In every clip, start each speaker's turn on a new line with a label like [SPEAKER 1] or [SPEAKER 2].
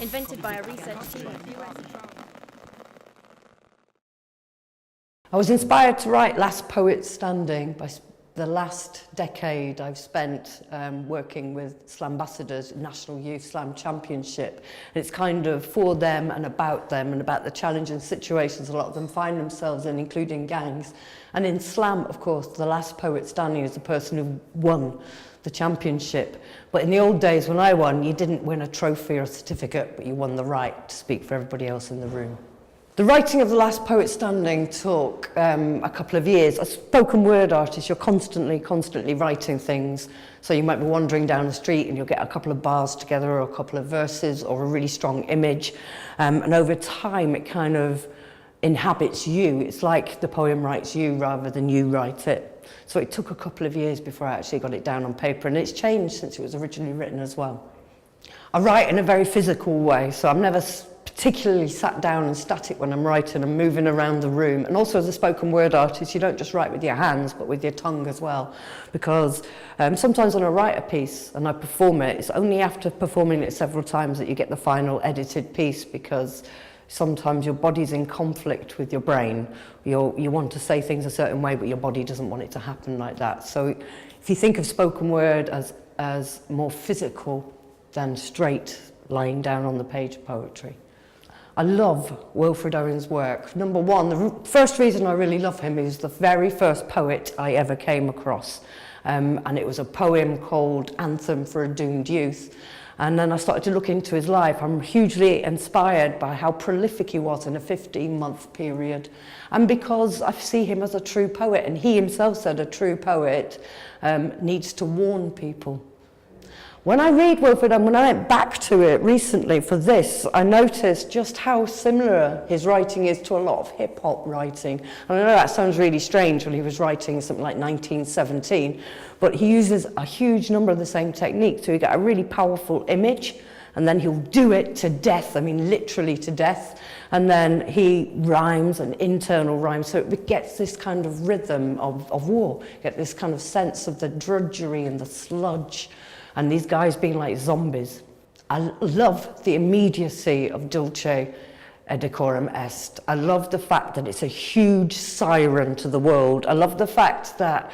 [SPEAKER 1] Invented by a research team.
[SPEAKER 2] I was inspired to write Last Poet Standing by the last decade I've spent working with Slambassadors, National Youth Slam Championship. And it's kind of for them and about the challenging situations a lot of them find themselves in, including gangs. And in slam, of course, the last poet standing is the person who won the championship. But in the old days when I won, you didn't win a trophy or a certificate, but you won the right to speak for everybody else in the room. The writing of The Last Poet Standing took a couple of years. As a spoken word artist, you're constantly writing things. So you might be wandering down the street and you'll get a couple of bars together or a couple of verses or a really strong image. And over time, it kind of inhabits you. It's like the poem writes you rather than you write it. So it took a couple of years before I actually got it down on paper. And it's changed since it was originally written as well. I write in a very physical way, so I'm never particularly sat down and static when I'm writing. I'm moving around the room. And also as a spoken word artist, you don't just write with your hands, but with your tongue as well. Because sometimes when I write a piece and I perform it, it's only after performing it several times that you get the final edited piece, because sometimes your body's in conflict with your brain. You want to say things a certain way, but your body doesn't want it to happen like that. So if you think of spoken word as more physical than straight lying down on the page poetry. I love Wilfred Owen's work. Number one, the first reason I really love him is the very first poet I ever came across. And it was a poem called Anthem for a Doomed Youth. And then I started to look into his life. I'm hugely inspired by how prolific he was in a 15-month period. And because I see him as a true poet, and he himself said a true poet needs to warn people. When I read Wilfred Owen, when I went back to it recently for this, I noticed just how similar his writing is to a lot of hip-hop writing. And I know that sounds really strange when he was writing something like 1917, but he uses a huge number of the same techniques. So you get a really powerful image, and then he'll do it to death, I mean literally to death, and then he rhymes and internal rhymes, so it gets this kind of rhythm of war, you get this kind of sense of the drudgery and the sludge, and these guys being like zombies. I love the immediacy of Dulce et Decorum Est. I love the fact that it's a huge siren to the world. I love the fact that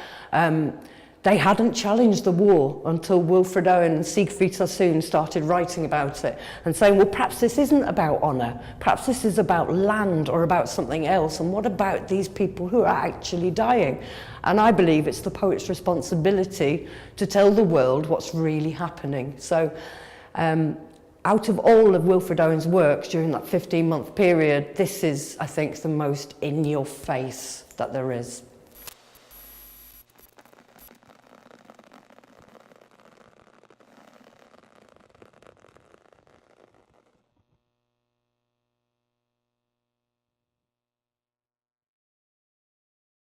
[SPEAKER 2] they hadn't challenged the war until Wilfred Owen and Siegfried Sassoon started writing about it and saying, well, perhaps this isn't about honour, perhaps this is about land or about something else, and what about these people who are actually dying? And I believe it's the poet's responsibility to tell the world what's really happening. So out of all of Wilfred Owen's works during that 15-month period, this is, I think, the most in your face that there is.